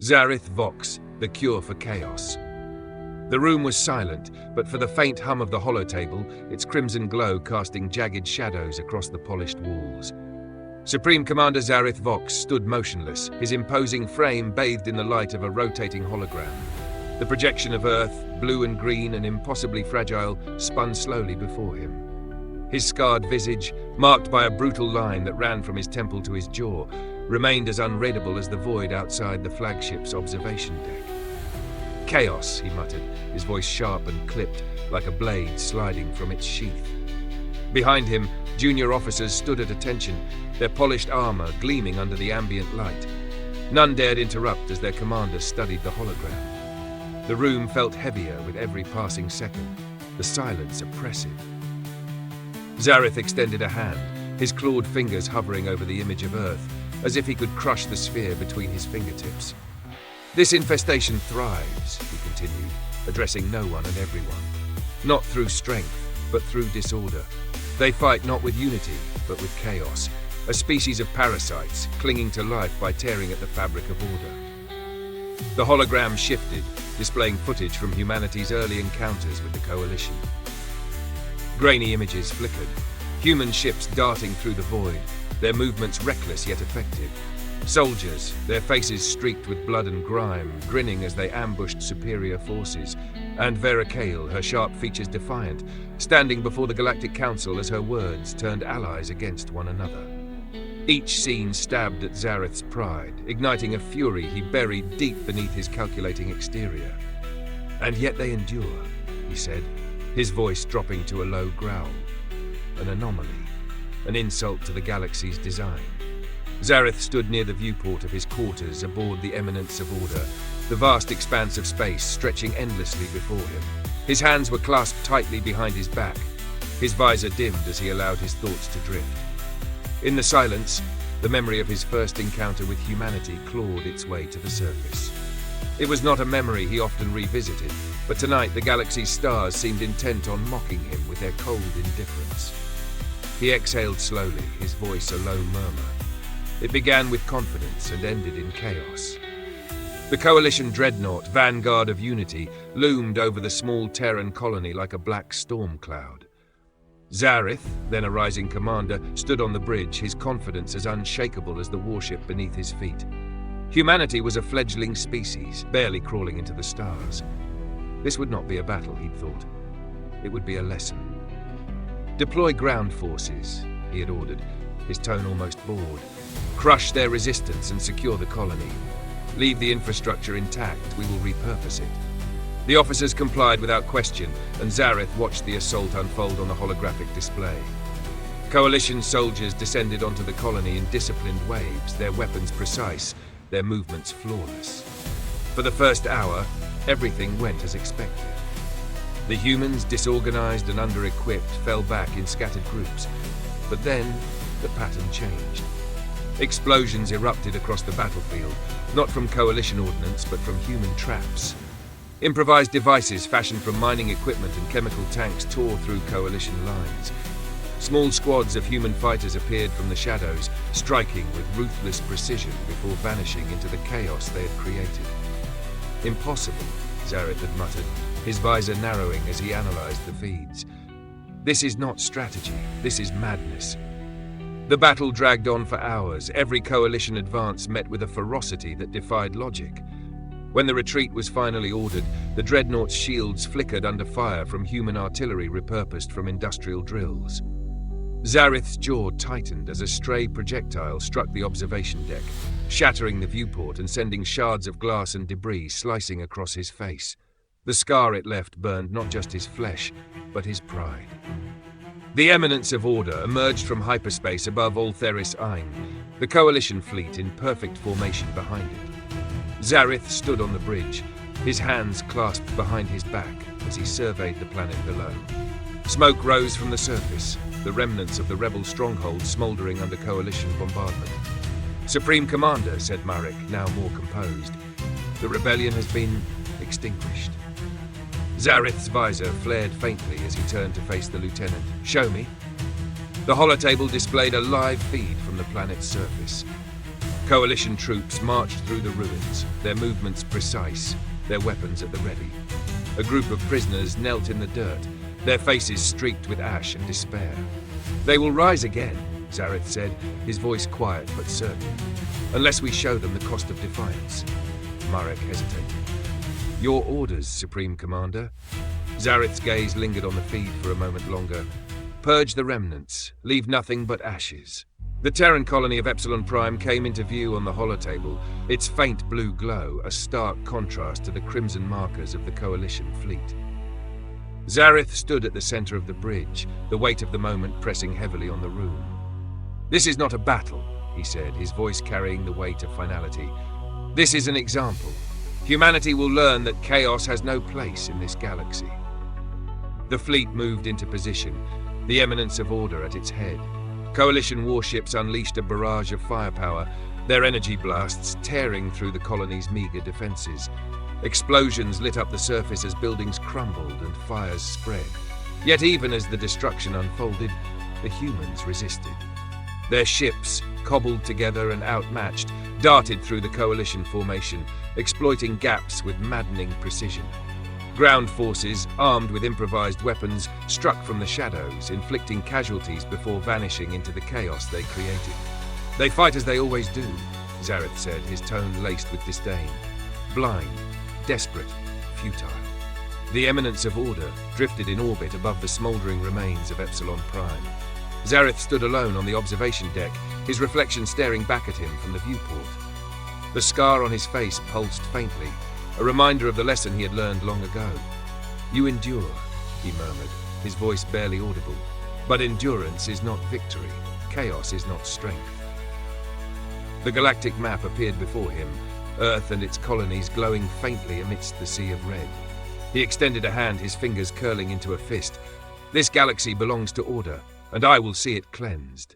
Zarith Vox, the cure for chaos. The room was silent, but for the faint hum of the holotable, its crimson glow casting jagged shadows across the polished walls. Supreme Commander Zarith Vox stood motionless, his imposing frame bathed in the light of a rotating hologram. The projection of Earth, blue and green and impossibly fragile, spun slowly before him. His scarred visage, marked by a brutal line that ran from his temple to his jaw, remained as unreadable as the void outside the flagship's observation deck. "Chaos," he muttered, his voice sharp and clipped, like a blade sliding from its sheath. Behind him, junior officers stood at attention, their polished armor gleaming under the ambient light. None dared interrupt as their commander studied the hologram. The room felt heavier with every passing second, the silence oppressive. Zaryth extended a hand, his clawed fingers hovering over the image of Earth, as if he could crush the sphere between his fingertips. "This infestation thrives," he continued, addressing no one and everyone. "Not through strength, but through disorder. They fight not with unity, but with chaos, a species of parasites clinging to life by tearing at the fabric of order." The hologram shifted, displaying footage from humanity's early encounters with the Coalition. Grainy images flickered, human ships darting through the void, their movements reckless yet effective. Soldiers, their faces streaked with blood and grime, grinning as they ambushed superior forces, and Vera Kale, her sharp features defiant, standing before the Galactic Council as her words turned allies against one another. Each scene stabbed at Zaryth's pride, igniting a fury he buried deep beneath his calculating exterior. "And yet they endure," he said, his voice dropping to a low growl. "An anomaly, an insult to the galaxy's design." Zaryth stood near the viewport of his quarters aboard the Amidst of Order, the vast expanse of space stretching endlessly before him. His hands were clasped tightly behind his back, his visor dimmed as he allowed his thoughts to drift. In the silence, the memory of his first encounter with humanity clawed its way to the surface. It was not a memory he often revisited, but tonight the galaxy's stars seemed intent on mocking him with their cold indifference. He exhaled slowly, his voice a low murmur. It began with confidence and ended in chaos. The Coalition dreadnought, vanguard of unity, loomed over the small Terran colony like a black storm cloud. Zaryth, then a rising commander, stood on the bridge, his confidence as unshakable as the warship beneath his feet. Humanity was a fledgling species, barely crawling into the stars. This would not be a battle, he'd thought. It would be a lesson. "Deploy ground forces," he had ordered, his tone almost bored. "Crush their resistance and secure the colony. Leave the infrastructure intact, we will repurpose it." The officers complied without question, and Zaryth watched the assault unfold on the holographic display. Coalition soldiers descended onto the colony in disciplined waves, their weapons precise, their movements flawless. For the first hour, everything went as expected. The humans, disorganized and under-equipped, fell back in scattered groups. But then, the pattern changed. Explosions erupted across the battlefield, not from Coalition ordnance, but from human traps. Improvised devices fashioned from mining equipment and chemical tanks tore through Coalition lines. Small squads of human fighters appeared from the shadows, striking with ruthless precision before vanishing into the chaos they had created. "Impossible," Zaryth had muttered, his visor narrowing as he analyzed the feeds. "This is not strategy, this is madness." The battle dragged on for hours, every Coalition advance met with a ferocity that defied logic. When the retreat was finally ordered, the dreadnought's shields flickered under fire from human artillery repurposed from industrial drills. Zaryth's jaw tightened as a stray projectile struck the observation deck, shattering the viewport and sending shards of glass and debris slicing across his face. The scar it left burned not just his flesh, but his pride. The Amidst of Order emerged from hyperspace above Altheris Ein, the Coalition fleet in perfect formation behind it. Zaryth stood on the bridge, his hands clasped behind his back as he surveyed the planet below. Smoke rose from the surface, the remnants of the rebel stronghold smouldering under Coalition bombardment. "Supreme Commander," said Marek, now more composed, "the rebellion has been extinguished." Zaryth's visor flared faintly as he turned to face the lieutenant. "Show me." The holotable displayed a live feed from the planet's surface. Coalition troops marched through the ruins, their movements precise, their weapons at the ready. A group of prisoners knelt in the dirt, their faces streaked with ash and despair. "They will rise again," Zaryth said, his voice quiet but certain, "unless we show them the cost of defiance." Marek hesitated. "Your orders, Supreme Commander?" Zaryth's gaze lingered on the feed for a moment longer. "Purge the remnants, leave nothing but ashes." The Terran colony of Epsilon Prime came into view on the holotable, its faint blue glow a stark contrast to the crimson markers of the Coalition fleet. Zaryth stood at the center of the bridge, the weight of the moment pressing heavily on the room. "This is not a battle," he said, his voice carrying the weight of finality. "This is an example. Humanity will learn that chaos has no place in this galaxy." The fleet moved into position, the eminence of order at its head. Coalition warships unleashed a barrage of firepower, their energy blasts tearing through the colony's meager defenses. Explosions lit up the surface as buildings crumbled and fires spread. Yet even as the destruction unfolded, the humans resisted. Their ships, cobbled together and outmatched, darted through the Coalition formation, exploiting gaps with maddening precision. Ground forces, armed with improvised weapons, struck from the shadows, inflicting casualties before vanishing into the chaos they created. "They fight as they always do," Zaryth said, his tone laced with disdain. "Blind, desperate, futile." The eminence of order drifted in orbit above the smouldering remains of Epsilon Prime. Zaryth stood alone on the observation deck, his reflection staring back at him from the viewport. The scar on his face pulsed faintly, a reminder of the lesson he had learned long ago. "You endure," he murmured, his voice barely audible. "But endurance is not victory. Chaos is not strength." The galactic map appeared before him, Earth and its colonies glowing faintly amidst the sea of red. He extended a hand, his fingers curling into a fist. "This galaxy belongs to order, and I will see it cleansed."